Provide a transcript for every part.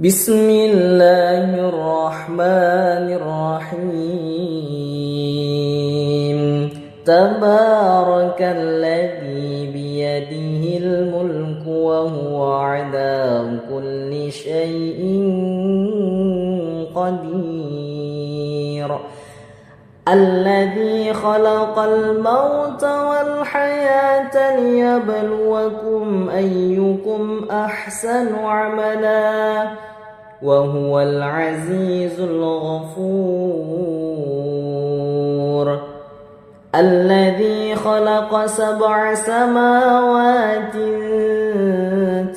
بسم الله الرحمن الرحيم تبارك الذي بيده الملك وهو على كل شيء قدير الذي خلق الموت والحياة ليبلوكم أيكم أحسن عملا وهو العزيز الغفور الذي خلق 7 سماوات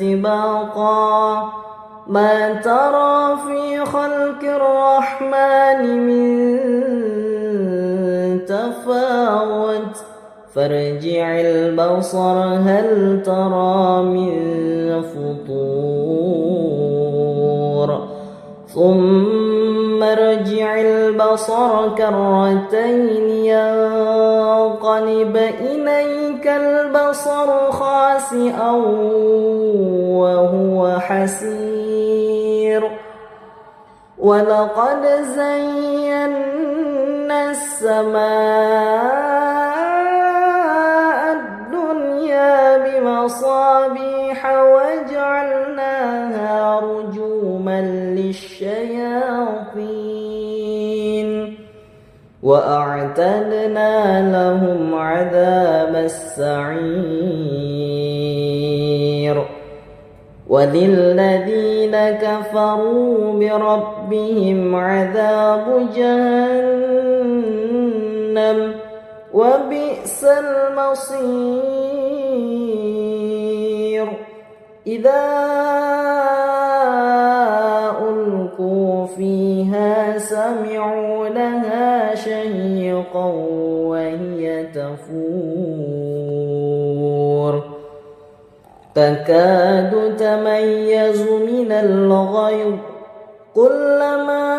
طباقا ما ترى في خلق الرحمن من تفاوت فارجع البصر هل ترى من فطور ثم ارجع البصر كرتين ينقلب إليك البصر خاسئا وهو حسير ولقد زينا السماء الدنيا بمصابيح وجعلناها رجوما للشياطين وأعتدنا لهم عذاب السعير وللذين كفروا بربهم عذاب جهنم وبئس المصير إذا ألقوا فيها سمعوا لها شهيقا وهي تفور تكاد تميز من الغيظ كلما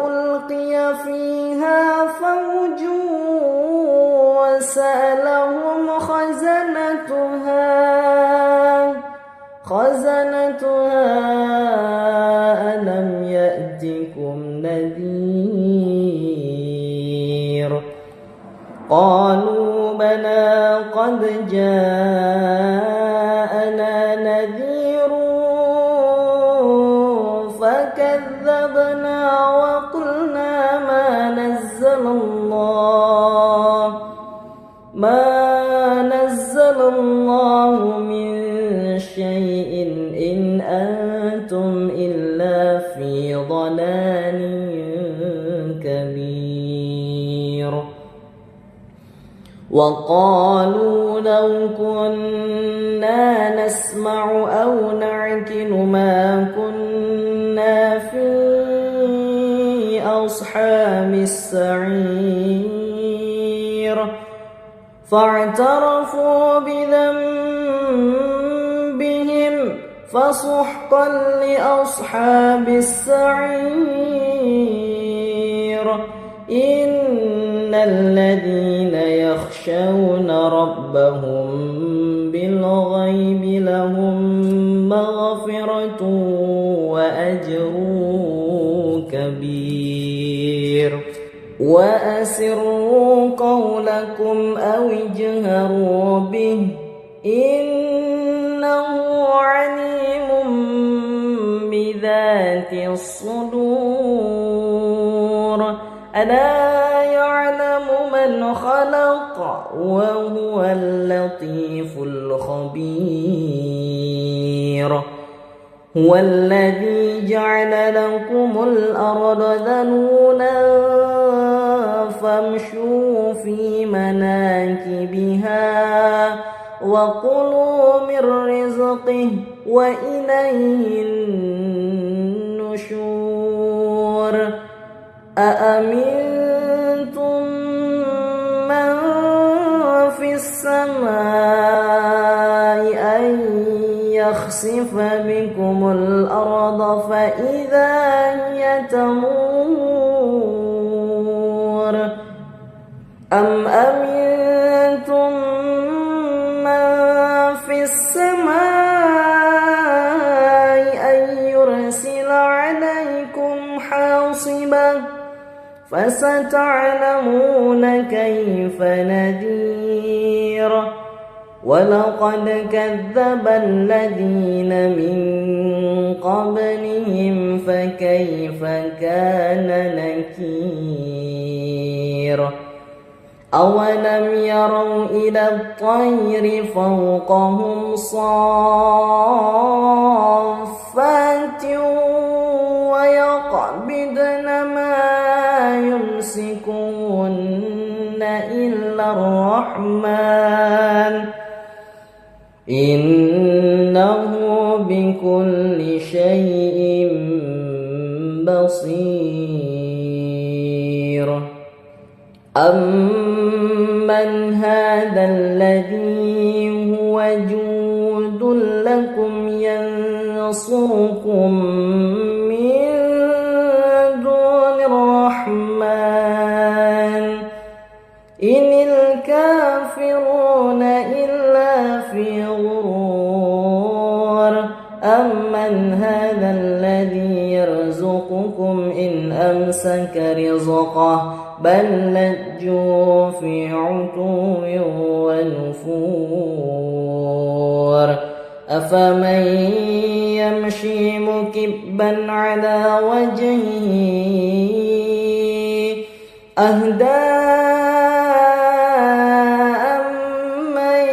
ألقي فيها فوج وسألهم خزنتها ألم يأتكم نذير قالوا بلى قد جاءنا نذير فكذبنا وقلنا ما نزل الله من شيء إن أنتم إلا في ضلال كبير وقالوا لو كنا نسمع أو نعقل ما كنا في أصحاب السعير فاعترفوا بذنبهم فسحقا لأصحاب السعير إن الذين يخشون ربهم بالغيب لهم مغفرة وأجر كبير وأسروا قولكم أو اجهروا به إنه عليم بذات الصدور ألا يعلم من خلق وهو اللطيف الخبير هو الذي جعل لكم الأرض ذلولا فامشوا في مناكبها وكلوا من رزقه وإليه النشور أأمنتم من في السماء أن يخسف بكم الأرض فإذا هي تمور أم أمنتم من في السماء فستعلمون كيف نذير ولقد كذب الذين من قبلهم فكيف كان نكير أولم يروا إلى الطير فوقهم صافات ويقبضن ما يمسكون إلا الرحمن إنه بكل شيء بصير أمن هذا الذي هو جود لكم ينصركم من دون الرحمن إن الكافرون إلا في غرور أمن هذا الذي يرزقكم إن أمسك رزقه بل لجوا في عتو ونفور أفمن يمشي مكبا على وجهه أهدى أمن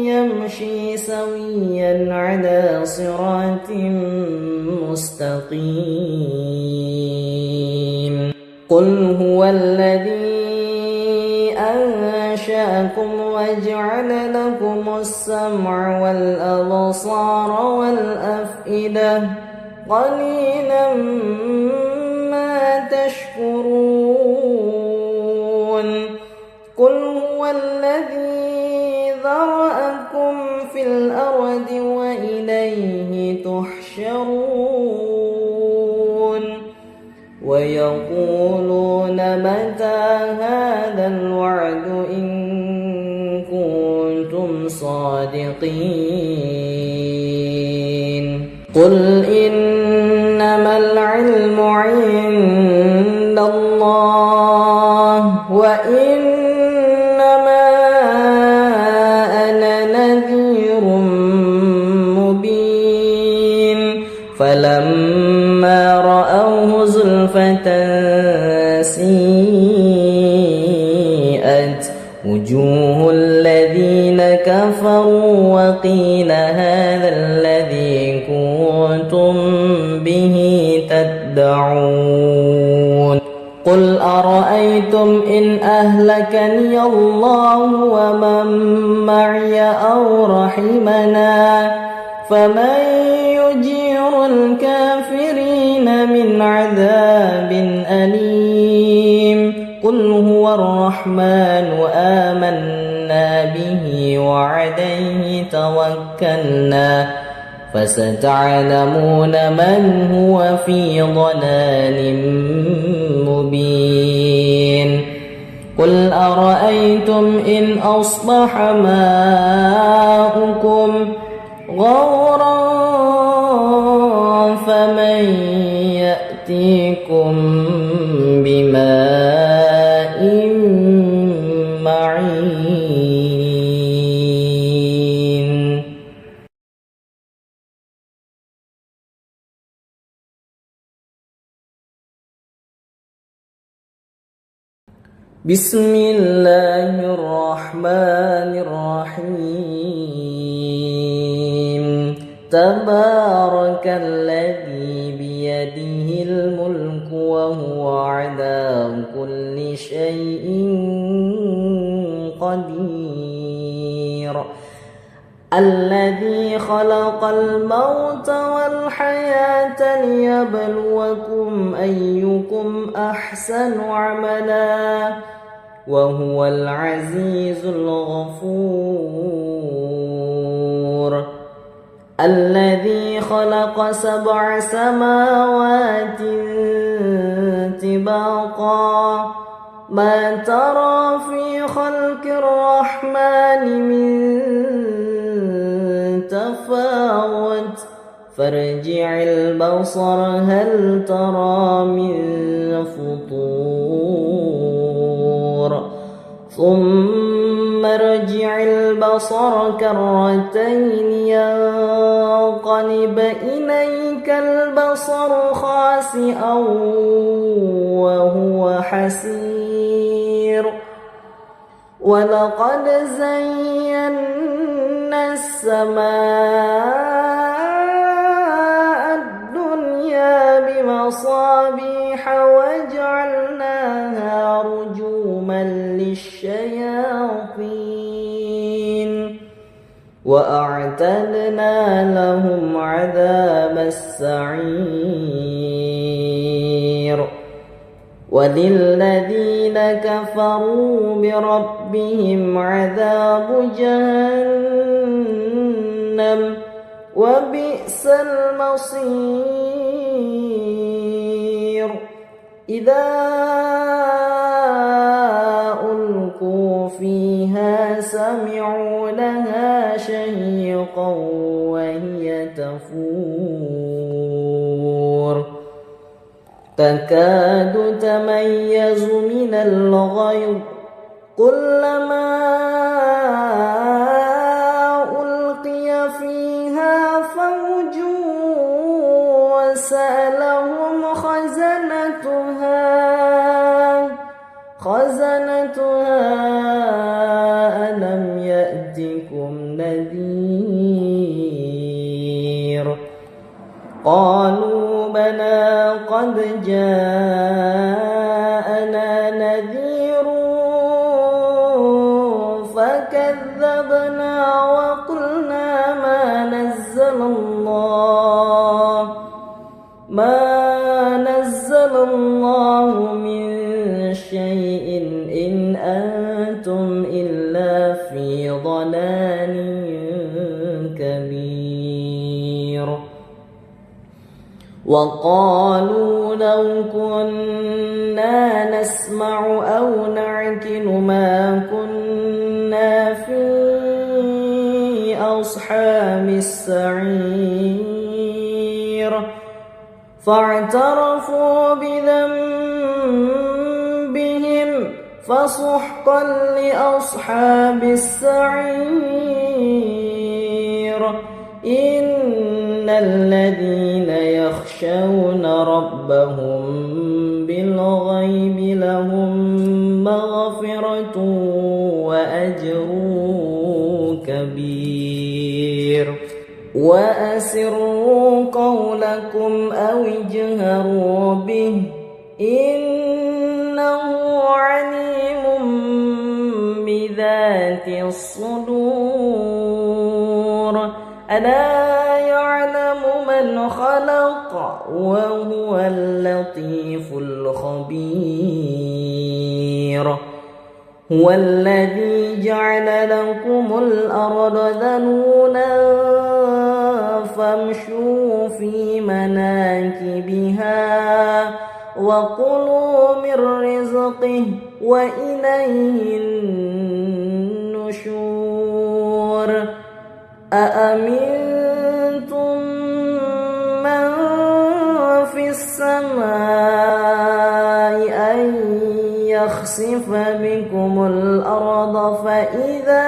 يمشي سويا على صراط مستقيم قل هو الذي أنشأكم وجعل لكم السمع والأبصار والأفئدة قليلا ما تشكرون قل هو الذي ذرأكم في الأرض وإليه تحشرون ويقولون متى هذا الوعد إن كنتم صادقين قل إنما العلم عند الله وإنما أنا نذير مبين فلما رأوه زلفة سيئت وجوه الذين كفروا وقيل هذا الذي كنتم به تدعون قل أرأيتم إن أهلكني الله ومن معي أو رحمنا فمن يجير الكافرين من عذاب أليم قل هو الرحمن آمنا به وعليه توكلنا فستعلمون من هو في ضلال مبين قل أرأيتم إن أصبح ماؤكم غورا فمن يأتيكم بماء معين بسم الله الرحمن الرحيم تبارك الذي بيده الملك وهو على كل شيء قدير الذي خلق الموت والحياة ليبلوكم أيكم أحسن عملا وهو العزيز الغفور الذي خلق 7 سماوات طباقا ما ترى في خلق الرحمن من تفاوت فارجع البصر هل ترى من فطور ثم ارجع البصر كرتين ينقلب إليك البصر خاسئا وهو حسير ولقد زينا السماء الدنيا بمصابيح وجعلناها رجوما للشياطين وأعتدنا لهم عذاب السعير وللذين كفروا بربهم عذاب جهنم وبئس المصير إذا ألقوا فيها سمعوا لها شهيقا وهي تفور تكاد تميز من الغيظ كلما ألقي فيها فوج وسألهم خزنتها ألم يأتكم نذير قالوا بلى قد جاءنا نذير فكذبنا وقلنا ما نزل الله من شيء إن أنتم إلا في ضلال كبير وقالوا لو كنا نسمع أو نعقل ما كنا في أصحاب السعير فاعترفوا بذنبهم فسحقا لأصحاب السعير إن الذين يخشون ربهم بالغيب لهم مغفرة وأجر كبير وأسروا قولكم أو اجهروا به إنه عليم بذات الصدور ألا يعلم من خلق وهو اللطيف الخبير هو الذي جعل لكم الأرض ذلولا فامشوا في مناكبها وكلوا من رزقه وإليه النشور أأمنتم من في السماء أن يخسف بكم الأرض فإذا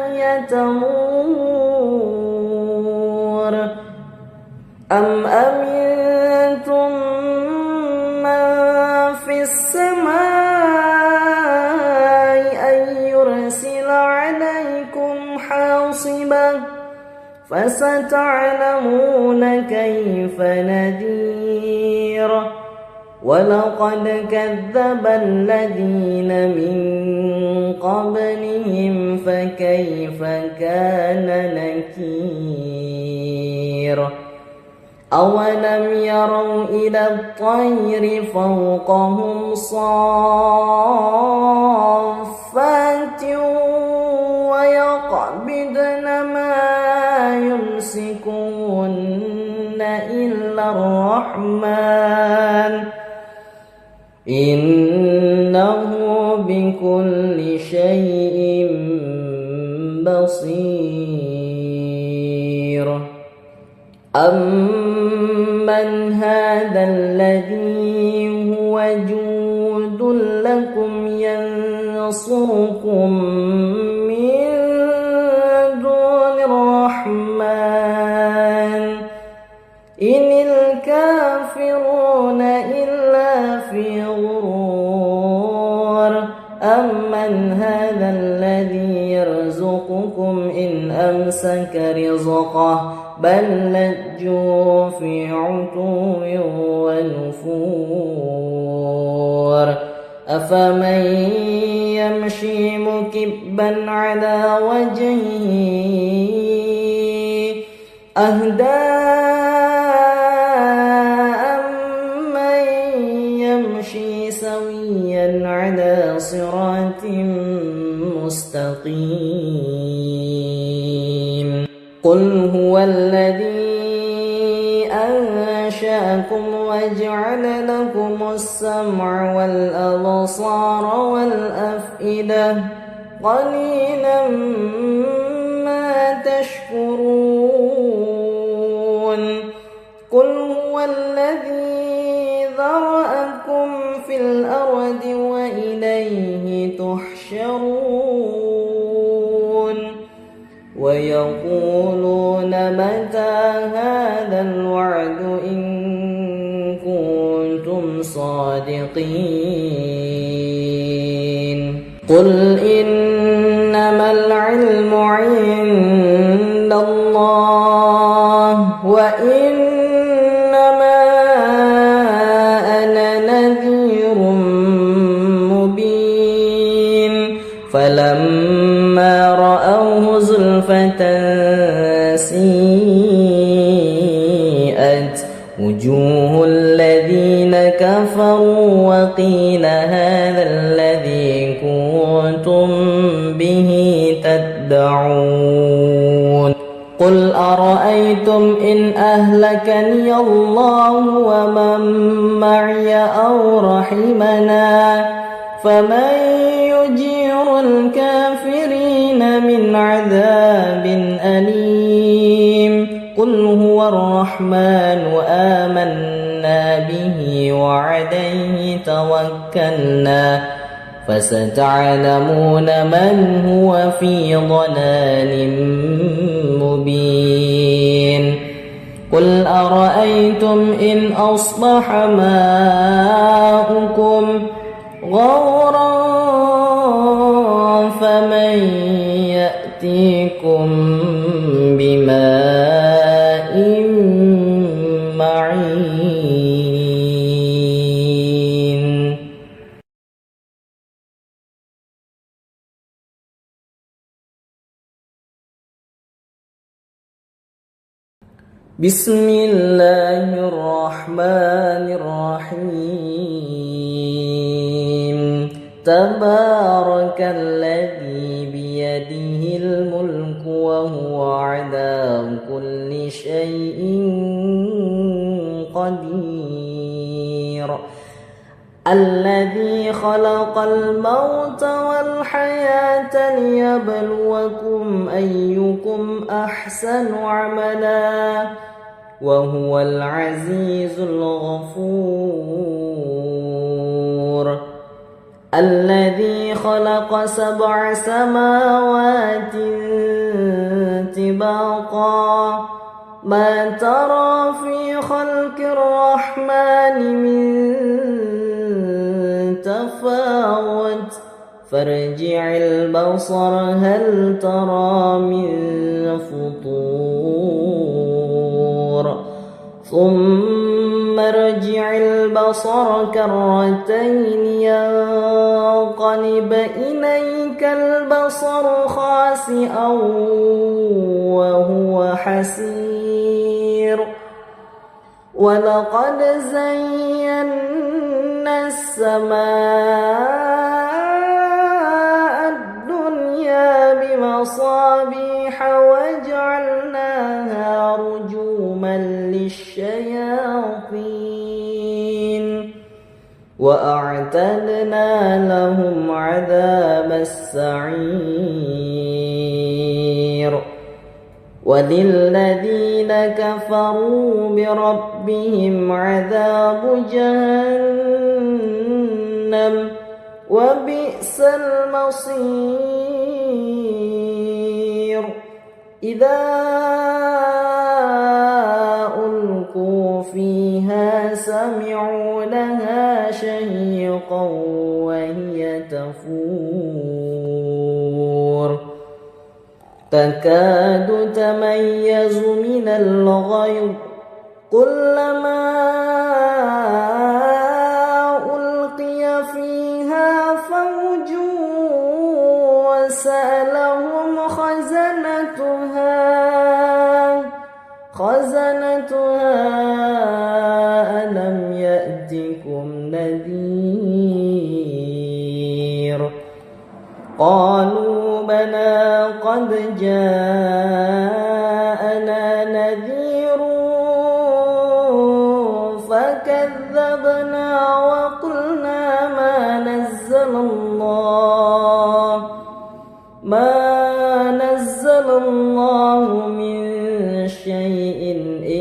هي تمور أم أمنتم من في السماء أن يرسل عليكم حاصبا فستعلمون كيف نذير ولقد كذب الذين من قبلهم فكيف كان نكير أولم يروا إلى الطير فوقهم صافات ويقبضن ما يمسكون إلا الرحمن إنه بكل شيء بصير أمن هذا الذي هو جند لكم ينصركم من دون الرحمن إن الكافرون إلا في غرور أمن هذا الذي يرزقكم إن أمسك رزقه بل لجوا في عتو ونفور أفمن يمشي مكبا على وجهه أهدى أمن يمشي سويا على صراط مستقيم قل هو الذي أنشأكم وجعل لكم السمع والأبصار والأفئدة قليلا ما تشكرون قل هو الذي ذرأكم في الأرض وإليه تحشرون ويقولون متى هذا الوعد إن كنتم صادقين قل إنما العلم عند الله وإنما أنا نذير مبين فلما رأوه زلفة سيئت وجوه الذين كفروا وقيل هذا الذي كنتم به تدعون قل أرأيتم إن أهلكني الله ومن معي أو رحمنا فمن يجير الكافرين من عذاب أليم قل هو الرحمن آمنا به وعليه توكلنا فستعلمون من هو في ضلال مبين قل أرأيتم إن أصبح ماؤكم غورا فمن يأتيكم بماء معين بسم الله الرحمن الرحيم تبارك الذي بيده الملك وهو على كل شيء قدير الذي خلق الموت والحياة ليبلوكم أيكم أحسن عملا وهو العزيز الغفور الذي خلق 7 سماوات طباقا ما ترى في خلق الرحمن من تفاوت فارجع البصر هل ترى من فطور ثم ارجع البصر كرتين ينقلب إليك البصر خاسئا وهو حسير ولقد زينا السماء الدنيا بمصابيح وجعلناها رجوما للشياطين وأعتدنا لهم عذاب السعير وللذين كفروا بربهم عذاب جهنم وبئس المصير إذا ألقوا فيها سمعوا لها شهيقا وهي تفور تكاد تميز من الغيظ كلما ألقي فيها فوج وسألهم خزنتها ألم يأتكم نذير قالوا بلى قد جاءنا نذير فكذبنا وقلنا ما نزل الله من شيء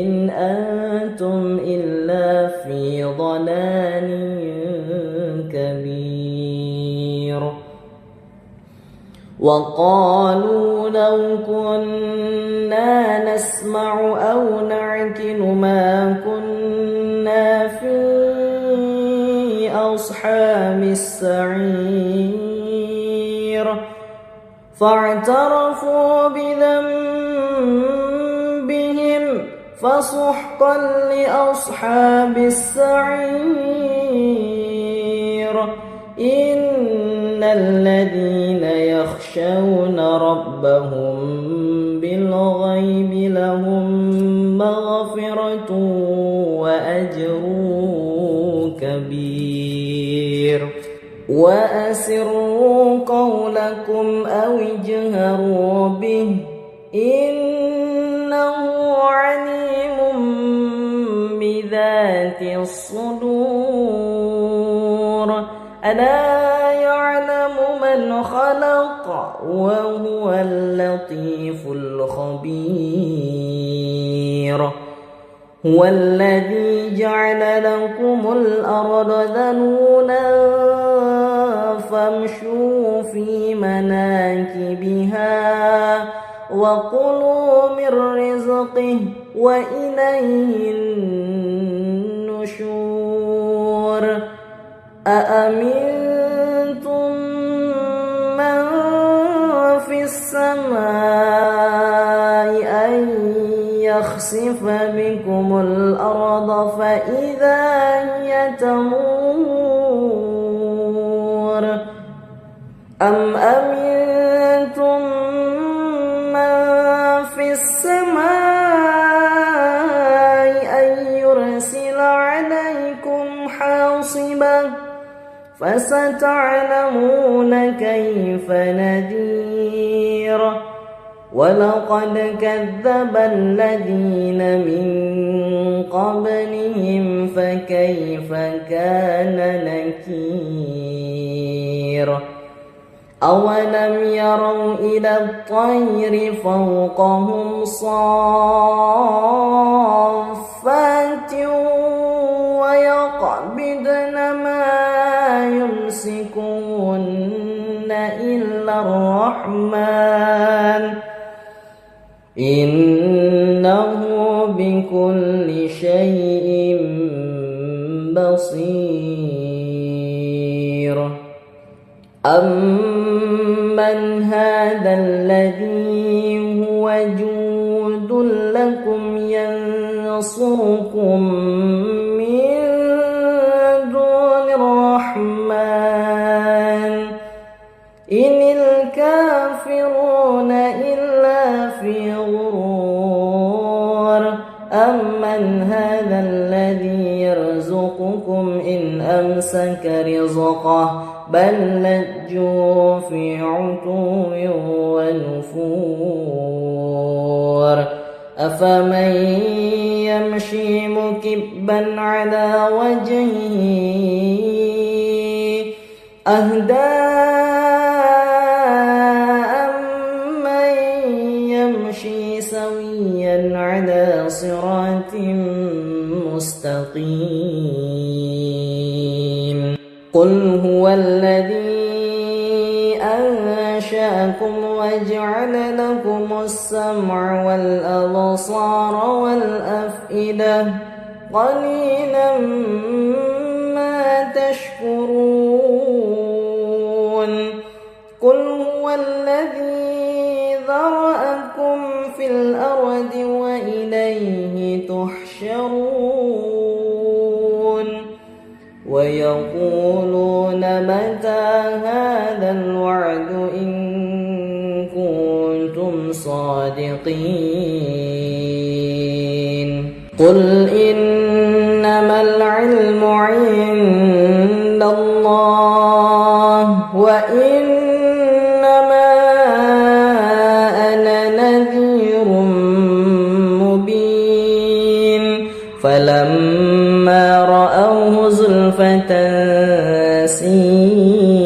إن أنتم إلا في ضلال كبير وقالوا لو كنا نسمع أو نعقل ما كنا في أصحاب السعير فاعترفوا بذنبهم فسحقا لأصحاب السعير إن الذين يخشون ربهم بالغيب لهم مغفرة وأجر كبير وأسروا قولكم أو اجهروا به إنه عليم بذات الصدور ألا يعلم من خلق وهو اللطيف الخبير هو الذي جعل لكم الأرض ذلولا فامشوا في مناكبها وكلوا من رزقه وإليه النشور أأمنتم من في السماء أن يخسف بكم الأرض فإذا هي تمور أم أمنتم من في السماء أن يرسل عليكم حاصبا فستعلمون كيف نذير ولقد كذب الذين من قبلهم فكيف كان نكير أولم يروا إلى الطير فوقهم صافات ويقبضن ما يمسكون إلا الرحمن إنه بكل شيء بصير أمن هذا الذي هو جود لكم ينصركم من دون الرحمن إن الكافرون إلا في غرور أمن هذا الذي يرزقكم إن أمسك رزقه بل لجوا في عتو ونفور أفمن يمشي مكبا على وجهه أهدى أمن يمشي سويا صراط مستقيم قل هو الذي أنشأكم وجعل لكم السمع والأبصار والأفئدة قليلا ما تشكرون قل هو الذي ذرأكم في الأرض وإليه تحشرون ويقولون متى هذا الوعد إن كنتم صادقين قل إنما العلم عند الله وإنما أنا نذير مبين فلما رأوه زلفة سيئت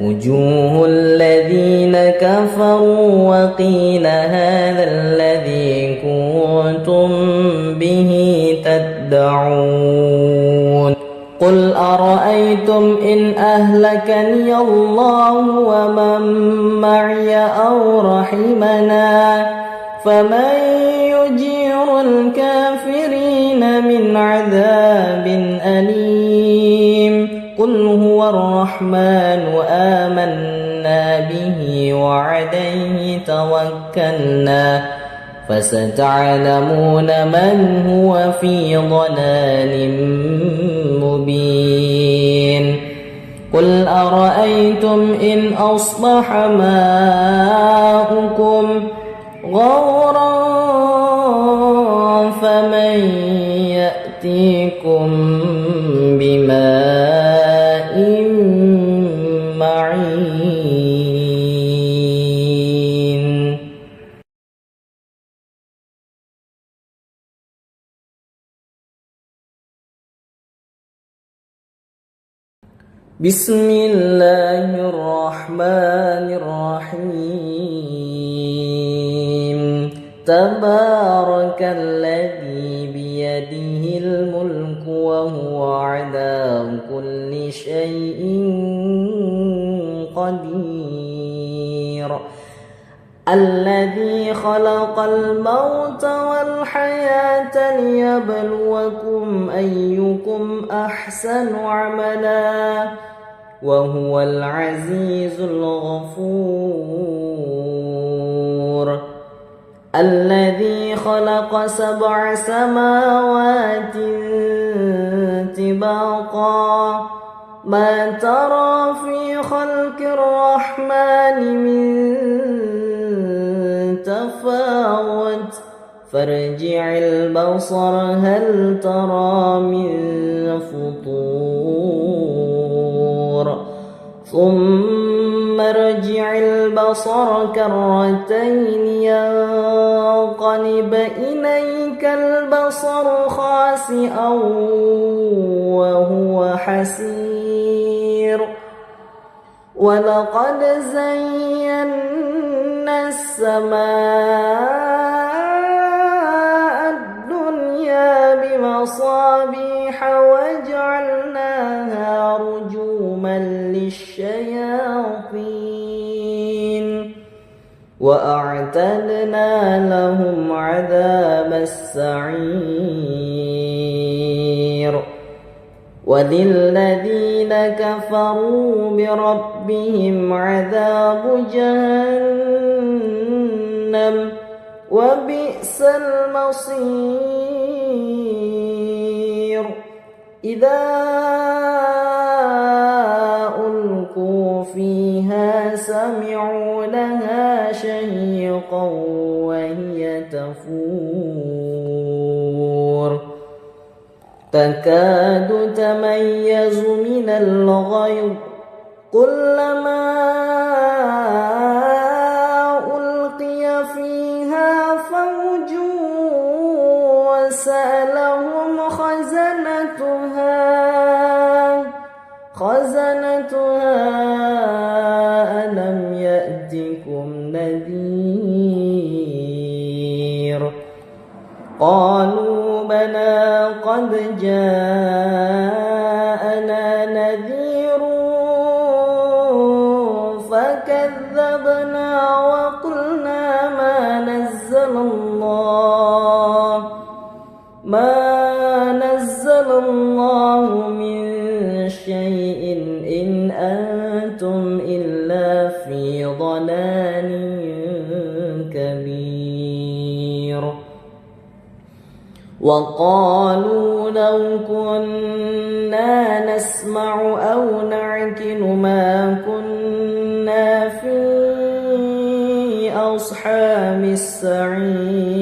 وجوه الذين كفروا وقيل هذا الذي كنتم به تدعون قل أرأيتم إن أهلكني الله ومن معي أو رحمنا فمن يجير الكافرين من عذاب أليم قل هو الرحمن آمنا به وعليه توكلنا فستعلمون من هو في ضلال مبين قل أرأيتم إن أصبح ماؤكم غورا فمن يأتيكم بماء معين بسم الله الرحمن الرحيم تبارك الذي بيده الملك وهو على كل شيء قدير الذي خلق الموت والحياة ليبلوكم أيكم أحسن عملا وهو العزيز الغفور الذي خلق 7 سماوات طباقا ما ترى في خلق الرحمن من تفاوت فارجع البصر هل ترى من فطور ثم ارجع البصر كرتين ينقلب إليك البصر خاسئا وهو حسير ولقد زينا السماء الدنيا بمصابيح وجعلناها رجوما للشياطين وأعتدنا لهم عذاب السعير وللذين كفروا بربهم عذاب جهنم وبئس المصير إذا ألقوا فيها سمعوا لها شهيقا وهي تفور تكاد تميز من الغيظ كلما ألقي فيها فوج وسألهم خزنتها ألم يأتكم نذير قالوا بلى قد جاءنا نذير فكذبنا وقلنا ما نزل الله من شيء إن أنتم إلا في ضلال كبير. وقالوا لو كنا نسمع أو نعقل ما كنا في أصحاب السعير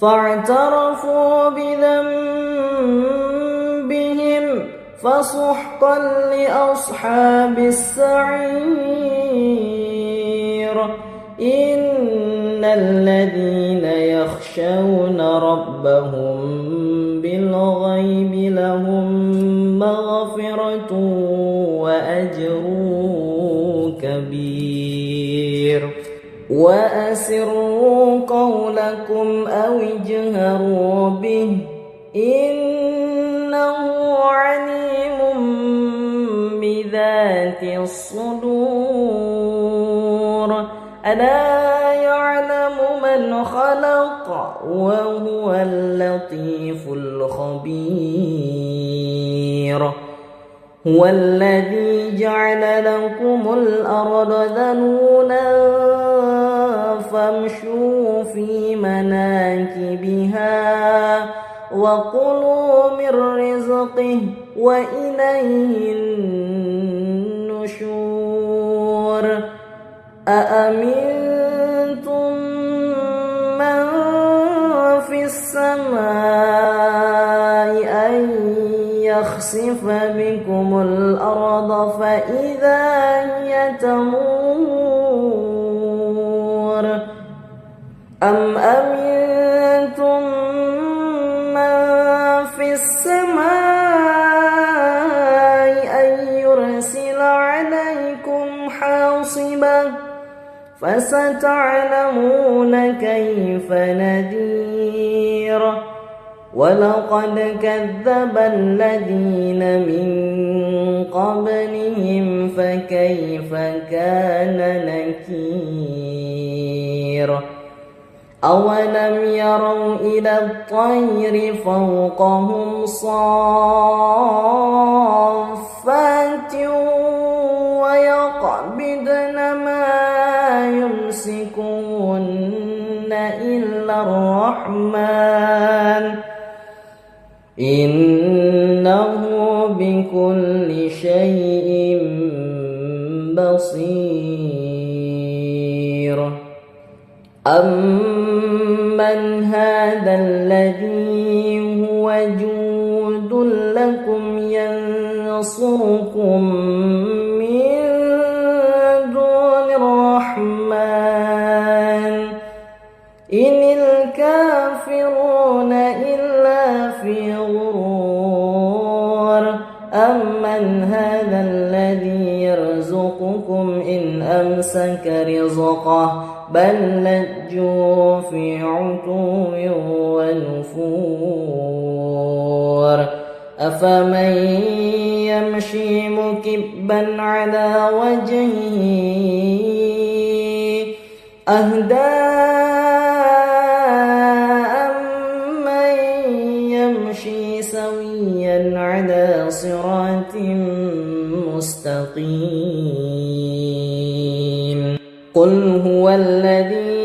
فاعترفوا بذنبهم فسحقا لأصحاب السعير. إن الذين يخشون ربهم بالغيب لهم مغفرة وأجر كبير. وأسروا قولكم أو اجهروا به إنه عليم بذات الصدور. ألا يعلم من خلق وهو اللطيف الخبير. هو الذي جعل لكم الأرض ذلولا فامشوا في مناكبها وكلوا من رزقه وإليه النشور. أأمنتم من في السماء أن يخسف بكم الأرض فإذا هي تمور أم أمنتم من في السماء أن يرسل عليكم حاصبا فستعلمون كيف نذير. ولقد كذب الذين من قبلهم فكيف كان نكير. أولم يروا إلى الطير فوقهم صافات ويقبضن ما يمسكون إلا الرحمن إنه بكل شيء بصير. أمن هذا الذي هو جود لكم ينصركم من دون الرحمن إن الكافرون إلا في غرور. أمن هذا الذي يرزقكم إن أمسك رزقه بل لجوا في عتو ونفور. أفمن يمشي مكبا على وجهه أهدى أمن يمشي سويا على صراط مستقيم. قل هو الذي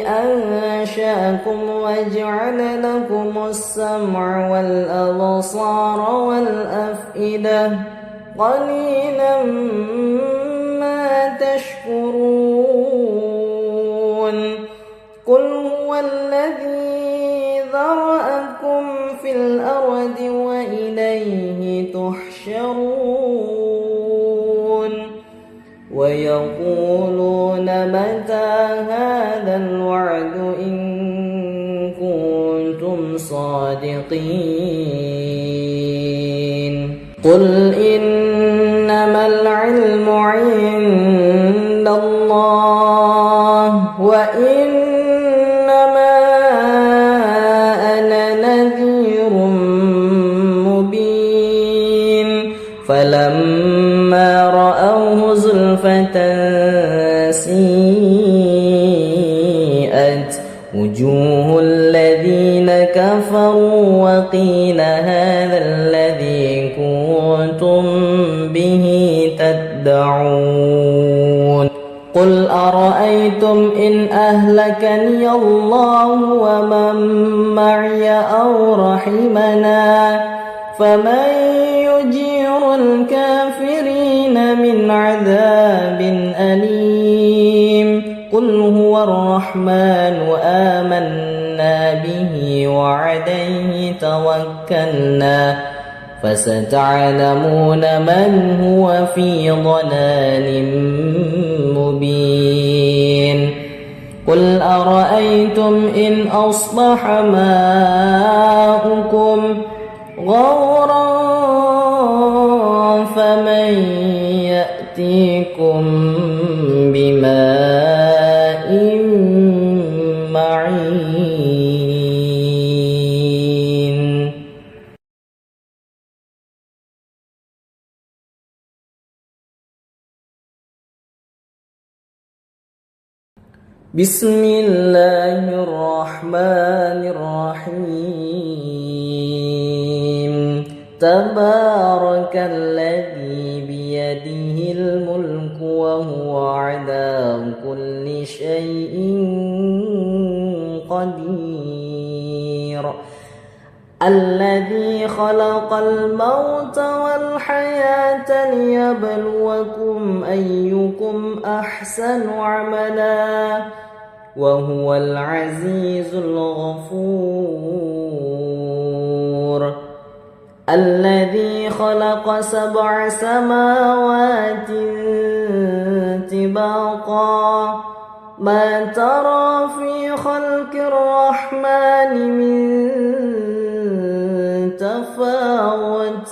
أنشأكم وجعل لكم السمع والأبصار والأفئدة قليلا ما تشكرون. قل هو الذي ذرأكم في الأرض وإليه تحشرون. ويقولون متى هذا الوعد إن كنتم صادقين. قل إنما العلم عند الله وإن وجوه الذين كفروا وقيل هذا الذي كنتم به تدعون قل أرأيتم إن أهلكني الله ومن معي أو رحمنا فمن يجير الكافرين من عذاب أليم قل هو الرحمن آمنا به وعليه توكلنا فستعلمون من هو في ضلال مبين قل أرأيتم إن أصبح ماؤكم غورا فمن يأتيكم بماء معين بسم الله الرحمن الرحيم تبارك الذي بيده الملك وهو على كل شيء قدير الذي خلق الموت والحياة ليبلوكم أيكم أحسن عملا وهو العزيز الغفور الذي خلق 7 سماوات طباقا ما ترى في خلق الرحمن من تفاوت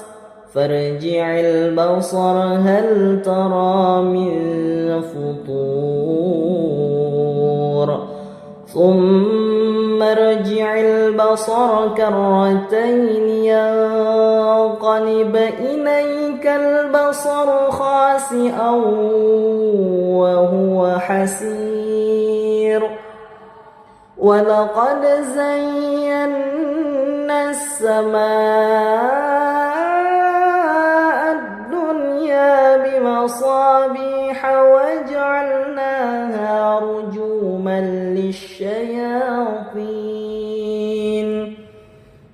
فارجع البصر هل ترى من فطور ثم ارجع البصر كرتين ينقلب إليك البصر خاسئا وهو حسير ولقد زينا السماء الدنيا بمصابيح وجعلناها رجوما للشياطين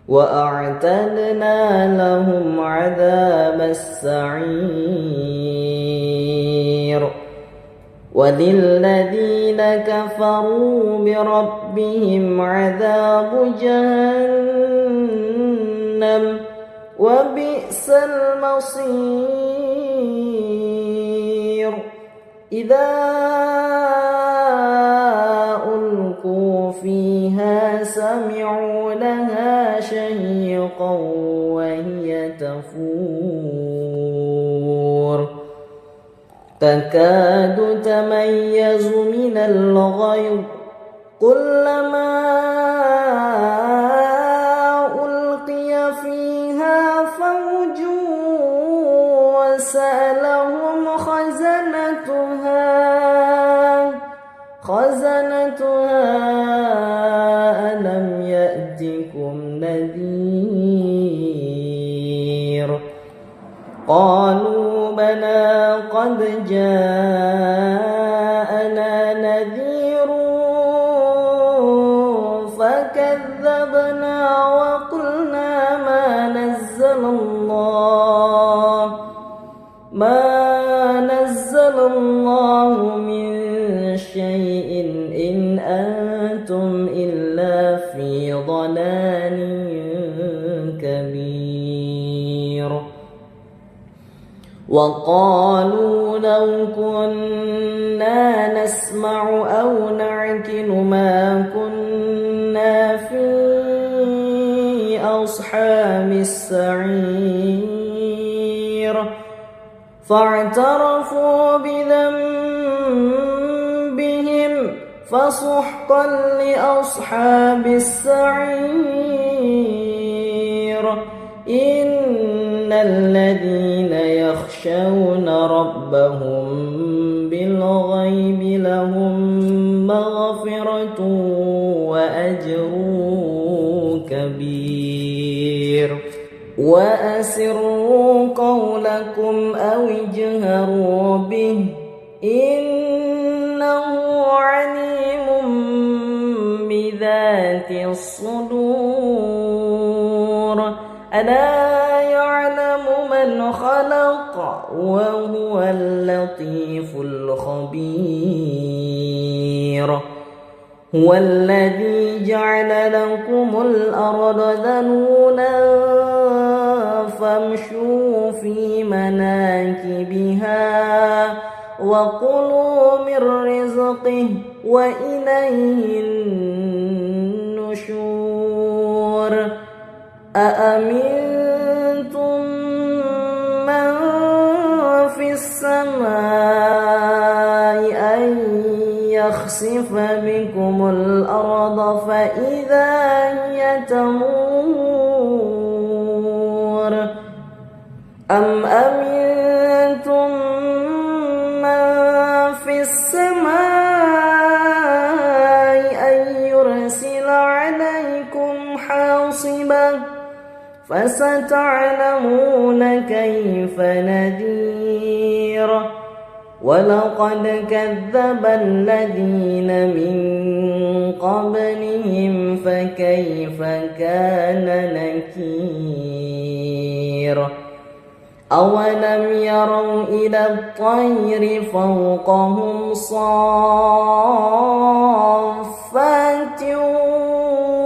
وأعتدنا لهم عذاب السعير وللذين كفروا بربهم عذاب جهنم وبئس المصير إذا ألقوا فيها سمعوا لها شهيقا وهي تفور تكاد تميز من الغيظ كلما ألقي فيها فوج وسألهم خزنتها ألم يأتكم نذير قالوا بلى قد جاءنا نذير فكذبنا وقلنا ما نزل الله من شيء إن أنتم إلا في ضلال كبير وقالوا لو كنا نسمع أو نعقل ما كنا في أصحاب السعير فاعترفوا بذنبهم فسحقا لأصحاب السعير إن الذين يخشون ربهم بالغيب لهم مغفرة مغفرة وأجر كبير وأسروا قولكم أو اجهروا به إنه عليم بذات الصدور ألا يعلم من خلق وهو اللطيف الخبير هو الذي جعل لكم الأرض ذلولا فامشوا في مناكبها وكلوا من رزقه وإليه النشور أأمنتم من في السماء أن يخسف بكم الأرض فإذا هي تمور أم أمنتم من في السماء أن يرسل عليكم حاصبا فستعلمون كيف نذير ولقد كذب الذين من قبلهم فكيف كان نكير أولم يروا إلى الطير فوقهم صافات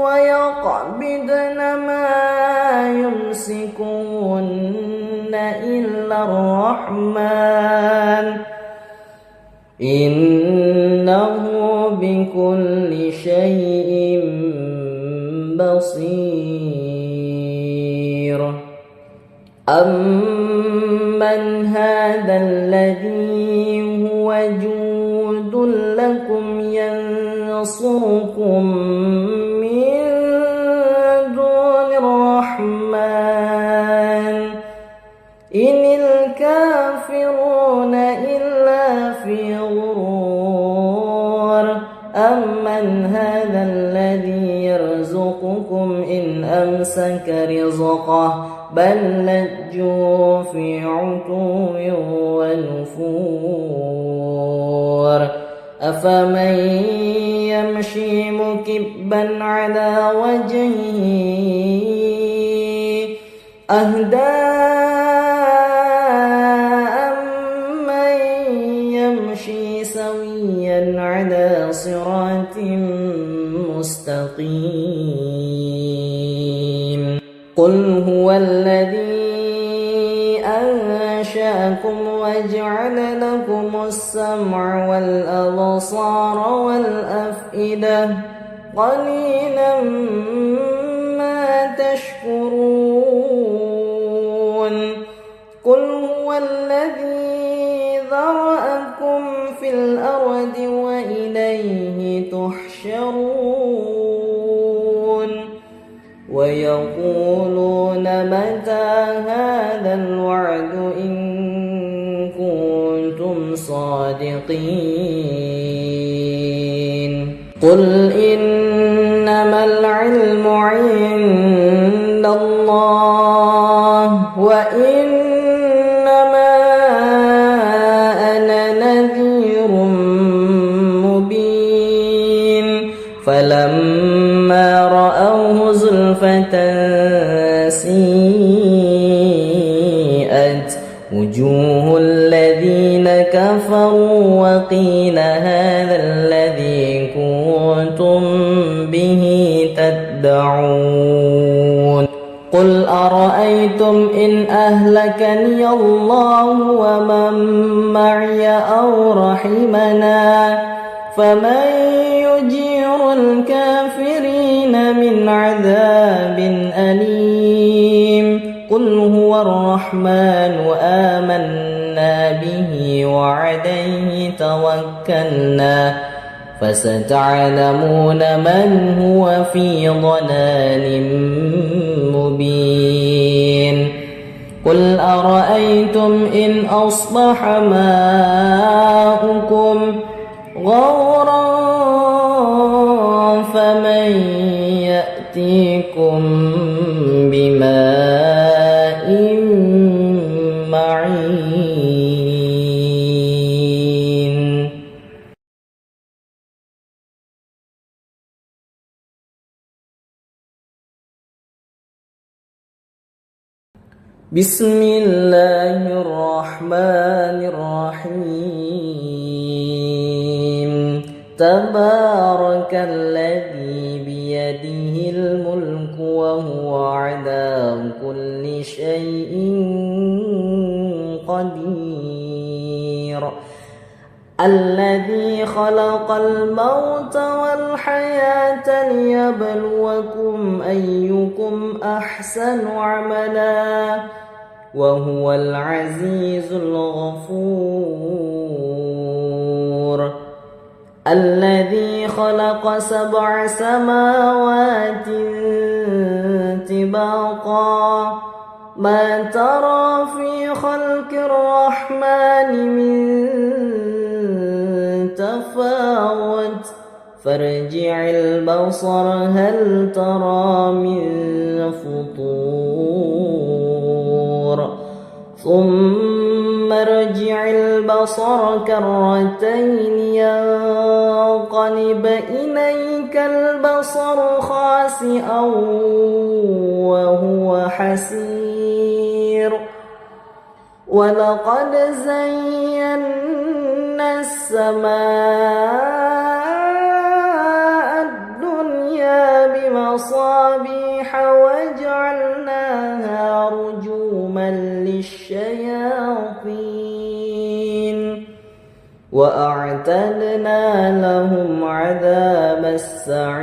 ويقبضن ما يمسكون إلا الرحمن إنه بكل شيء بصير أمن هذا الذي هو جود لكم ينصركم من دون الرحمن إن الكافرون إلا في غرور أمن هذا الذي يرزقكم إن أمسك رزقه بل لجوا في عتو ونفور أفمن يمشي مكبا على وجهه أهدى أمن يمشي سويا على صراط مستقيم قل هو الذي أنشأكم وجعل لكم السمع والأبصار والأفئدة قليلا ما تشكرون قل هو الذي ذرأكم في الأرض وإليه تحشرون ويقولون متى هذا الوعد إن كنتم صادقين قل إنما العلم عند الله وإنما أنا نذير مبين فلما رأوه زلفة سيئت وجوه الذين كفروا وقيل هذا الذي كنتم به تدعون قل أرأيتم إن أهلكني الله ومن معي أو رحمنا فمن يجير الكافرين من عذاب أليم قل هو الرحمن آمنا به وعليه توكلنا فستعلمون من هو في ضلال مبين قل أرأيتم إن أصبح ماؤكم غورا فمن يأتيكم بماء معين بسم الله الرحمن الرحيم تبارك الذي بيده الملك وهو على كل شيء قدير الذي خلق الموت والحياة ليبلوكم أيكم أحسن عملا وهو العزيز الغفور الذي خلق 7 سماوات طباقا ما ترى في خلق الرحمن من تفاوت فارجع البصر هل ترى من فطور ثم ارجع البصر كرتين ينقلب إليك البصر خاسئا وهو حسير ولقد زينا السماء الدنيا بمصابيح وجعلناها رجوما للشياطين وأعتدنا لهم عذاب السعير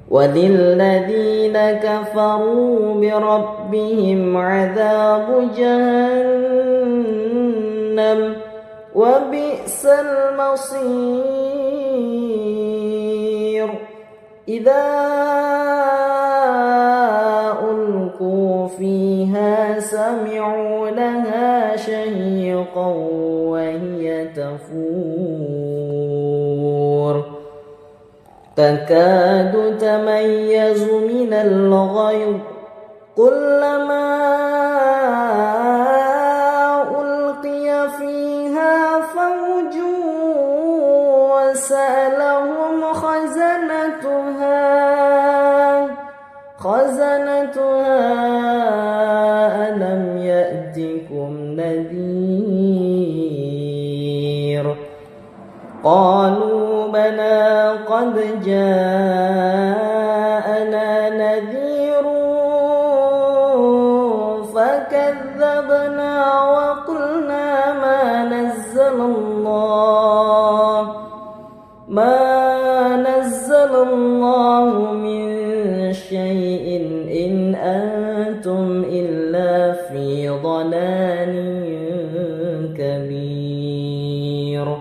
وللذين كفروا بربهم عذاب جهنم وبئس المصير إذا ألقوا فيها سمعوا لها شهيقا وهي تفور تكاد تميز من الغيظ كلما ألقي فيها فوج وسألهم خزنتها ألم يأتكم نذير قالوا بلى قد جاءنا نذير فكذبنا وقلنا ما نزل الله من شيء إن أنتم إلا في ضلال كبير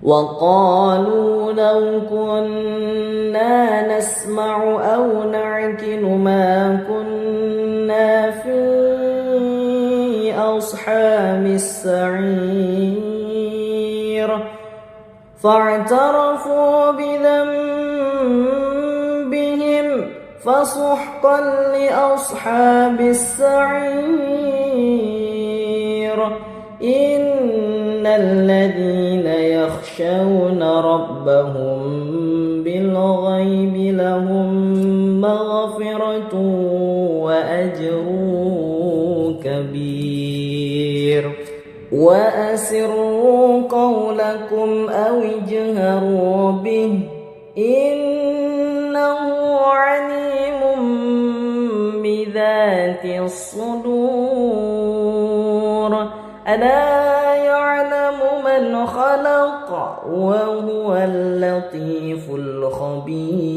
وقالوا لو كنا نسمع أو نعقل ما كنا في أصحاب السعير فاعترفوا بذنبهم فسحقا لأصحاب السعير إن الذين يخشون ربهم بالغيب لهم مغفرة وأجر كبير وأسروا قولكم أو اجهروا به إنه عليم بذات الصدور ألا يعلم من خلق وهو اللطيف الخبير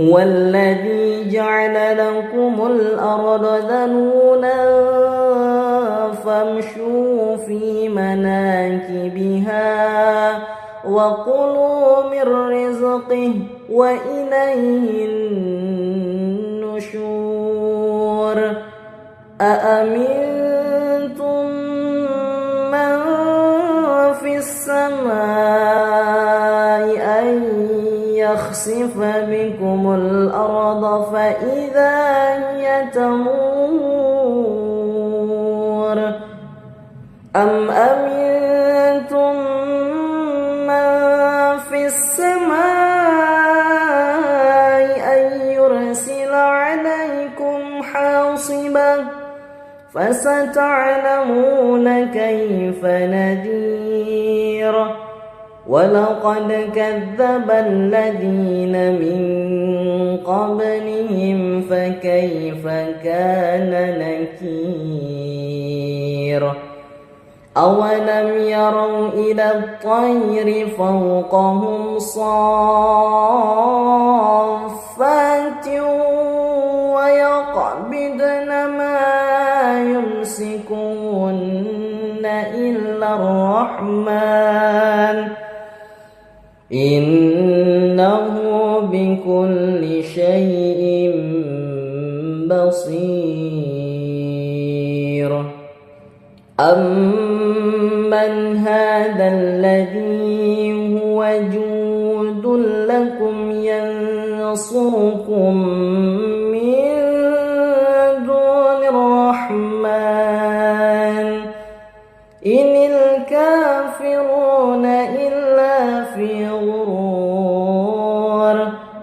هو الذي جعل لكم الأرض ذلولا فامشوا في مناكبها وكلوا من رزقه وإليه النشور أأمنتم من السماء أن يخسف بكم الأرض فإذا هي تمور أم أمنتم من في السماء أن يرسل عليكم حاصبا فستعلمون كيف نذير ولقد كذب الذين من قبلهم فكيف كان نكير أولم يروا إلى الطير فوقهم صافات ويقبضن ما يمسكون إلا الرحمن إنه بكل شيء بصير أمن هذا الذي هو جود لكم ينصركم من دون الرحمن إن الكافرون إلا في غرور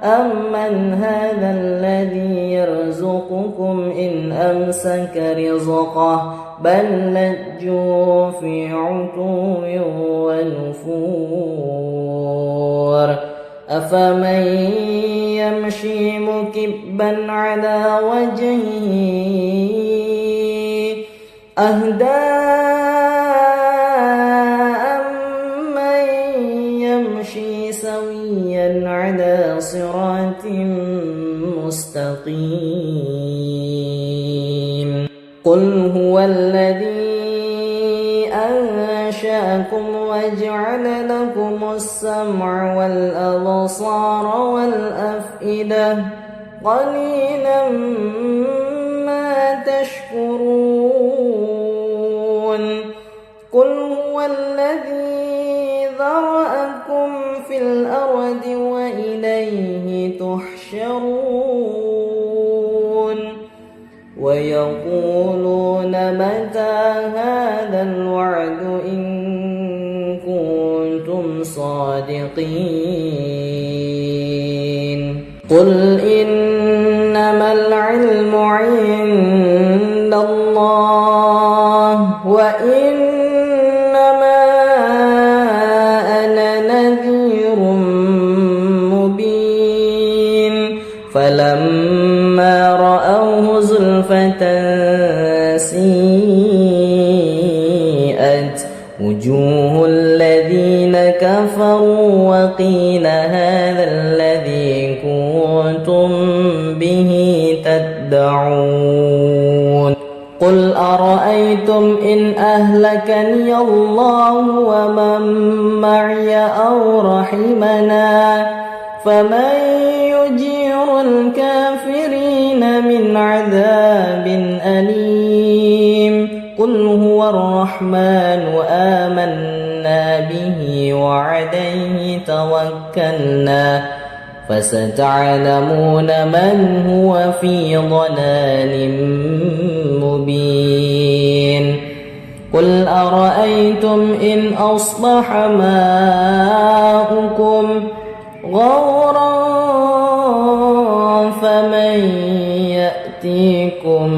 أمن هذا الذي يرزقكم إن أمسك رزقه بل لجوا في عتو ونفور أفمن يمشي مكبا على وجهه أهدى أمن يمشي سويا على صراط مستقيم قل هو الذي أنشأكم وجعل لكم السمع والأبصار والأفئدة قليلا ما تشكرون قل هو الذي ذرأكم في الأرض وإليه تحشرون ويقولون متى هذا الوعد إن كنتم صادقين قل إنما العلم عند الله وإنما أنا نذير مبين فلما رأوه زلفة سيئت وجوه الذين كفروا وقيل هذا الذي كنتم به تدعون قل أرأيتم إن أهلكني الله ومن معي أو رحمنا فمن يجير الكافرين من عذاب أليم قل هو الرحمن آمنا به وعليه توكلنا فستعلمون من هو في ضلال مبين قل أرأيتم إن أصبح ماؤكم غورا فمن يأتيكم